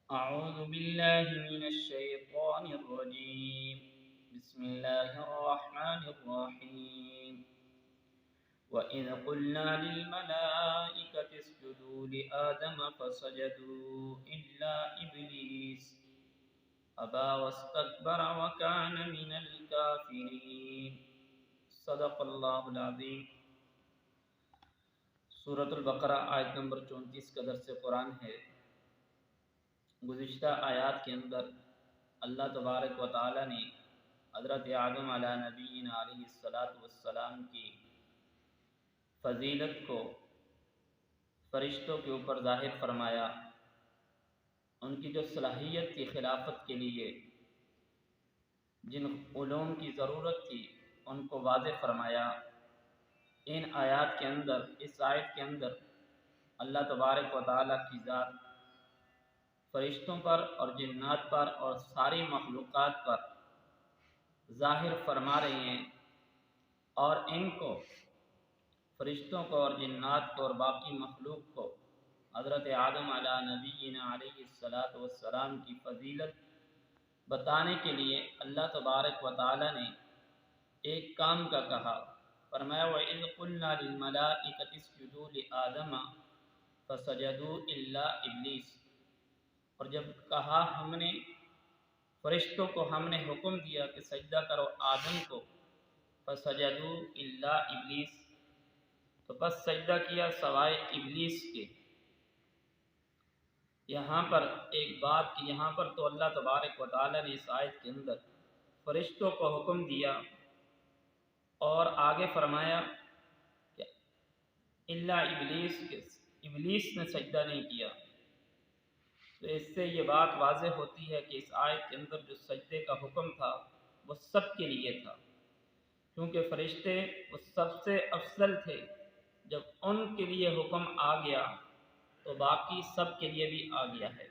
أعوذ بالله من الشيطان الرجيم. بسم الله الرحمن الرحيم. وإذ قلنا للملائكة اسجدوا لآدم فسجدوا إلا إبليس أبى واستكبر وكان من الكافرين. صدق اللہ العظیم. سورۃ البقرہ آیت نمبر 34 کا درس قرآن ہے. گزشتہ آیات کے اندر اللہ تبارک و تعالی نے حضرت آدم علیہ نبینا علیہ السلام کی فضیلت کو فرشتوں کے اوپر ظاہر فرمایا. ان کی جو صلاحیت تھی خلافت کے لیے، جن علوم کی ضرورت تھی، ان کو واضح فرمایا. ان آیات کے اندر، اس آیت کے اندر اللہ تبارک و تعالی کی ذات فرشتوں پر اور جنات پر اور ساری مخلوقات پر ظاہر فرما رہے ہیں، اور ان کو، فرشتوں کو اور جنات کو اور باقی مخلوق کو، حضرت آدم علیہ نبینا علیہ السلام کی فضیلت بتانے کے لیے اللہ تبارک و تعالی نے ایک کام کا کہا. فرمایا وَإِذْ قُلْنَا لِلْمَلَائِكَةِ اسْجُدُوا لِآدَمَ فَسَجَدُوا إِلَّا إِبْلِيسَ. اور جب کہا ہم نے فرشتوں کو، ہم نے حکم دیا کہ سجدہ کرو آدم کو، فسجدوا الا ابلیس، تو بس سجدہ کیا سوائے ابلیس کے. یہاں پر ایک بات کہ یہاں پر تو اللہ تبارک و تعالی نے اس آیت کے اندر فرشتوں کو حکم دیا اور آگے فرمایا کہ الا ابلیس، کے ابلیس نے سجدہ نہیں کیا. تو اس سے یہ بات واضح ہوتی ہے کہ اس آیت کے اندر جو سجدے کا حکم تھا وہ سب کے لیے تھا، کیونکہ فرشتے وہ سب سے افضل تھے. جب ان کے لیے حکم آ گیا تو باقی سب کے لیے بھی آ گیا ہے.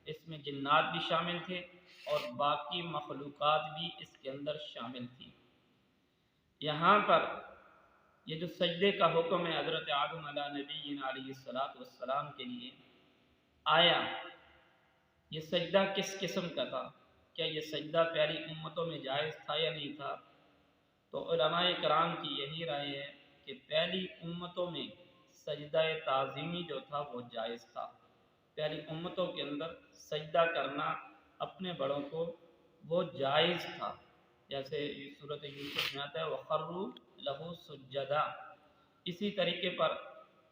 اس میں جنات بھی شامل تھے اور باقی مخلوقات بھی اس کے اندر شامل تھی. یہاں پر یہ جو سجدے کا حکم ہے حضرت آدم علیہ نبینا علیہ السلام کے لیے آیا، یہ سجدہ کس قسم کا تھا؟ کیا یہ سجدہ پہلی امتوں میں جائز تھا یا نہیں تھا؟ تو علماء کرام کی یہی رائے ہے کہ پہلی امتوں میں سجدہ تعظیمی جو تھا وہ جائز تھا. پہلی امتوں کے اندر سجدہ کرنا اپنے بڑوں کو وہ جائز تھا. جیسے سورۃ یوسف میں آتا ہے وَخَرُّوا لَهُ سُجَّدًا. اسی طریقے پر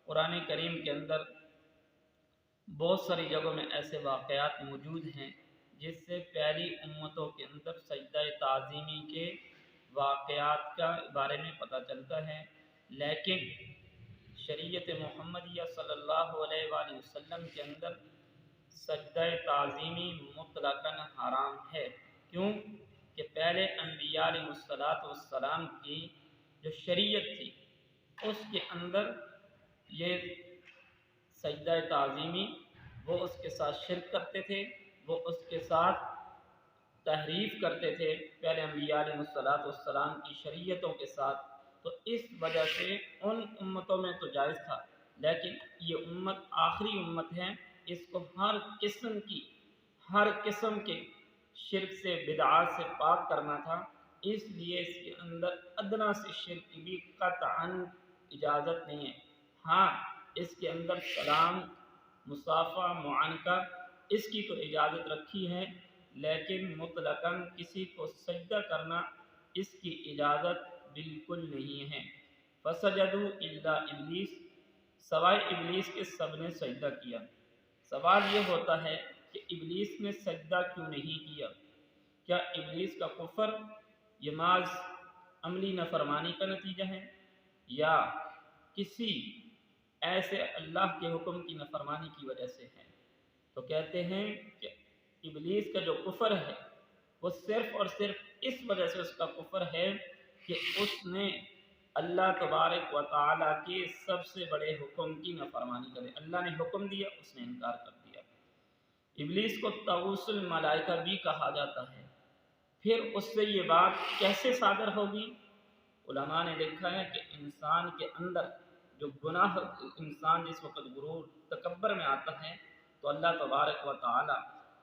قرآن کریم کے اندر بہت ساری جگہوں میں ایسے واقعات موجود ہیں جس سے پہلی امتوں کے اندر سجدہ تعظیمی کے واقعات کا بارے میں پتہ چلتا ہے. لیکن شریعت محمدیہ صلی اللہ علیہ وآلہ وسلم کے اندر سجدہ تعظیمی مطلقاً حرام ہے. کیوں کہ پہلے انبیاء علیہ السلام کی جو شریعت تھی اس کے اندر یہ سجدہ تعظیمی، وہ اس کے ساتھ شرک کرتے تھے، وہ اس کے ساتھ تحریف کرتے تھے پہلے انبیاء علیہ السلام کی شریعتوں کے ساتھ. تو اس وجہ سے ان امتوں میں تو جائز تھا، لیکن یہ امت آخری امت ہے، اس کو ہر قسم کے شرک سے، بدعات سے پاک کرنا تھا. اس لیے اس کے اندر ادنا سے شرک کی بھی قطعاً اجازت نہیں ہے. ہاں، اس کے اندر سلام، مصافحہ، معانقہ، اس کی تو اجازت رکھی ہے، لیکن مطلقاً کسی کو سجدہ کرنا اس کی اجازت بالکل نہیں ہے. فسجدوا الا ابلیس، سوائے ابلیس کے سب نے سجدہ کیا. سوال یہ ہوتا ہے کہ ابلیس نے سجدہ کیوں نہیں کیا؟ کیا ابلیس کا کفر یہ محض عملی نافرمانی کا نتیجہ ہے، یا کسی ایسے اللہ کے حکم کی نافرمانی کی وجہ سے ہے؟ تو کہتے ہیں کہ ابلیس کا جو کفر ہے وہ صرف اور صرف اس وجہ سے اس کا کفر ہے کہ اس نے اللہ تبارک و تعالیٰ کے سب سے بڑے حکم کی نافرمانی کرے. اللہ نے حکم دیا، اس نے انکار کر دیا. ابلیس کو طاغوت الملائکہ بھی کہا جاتا ہے. پھر اس سے یہ بات کیسے صادر ہوگی؟ علماء نے لکھا ہے کہ انسان کے اندر جو انسان جس وقت غرور، تکبر میں آتا ہے تو اللہ تبارک و تعالی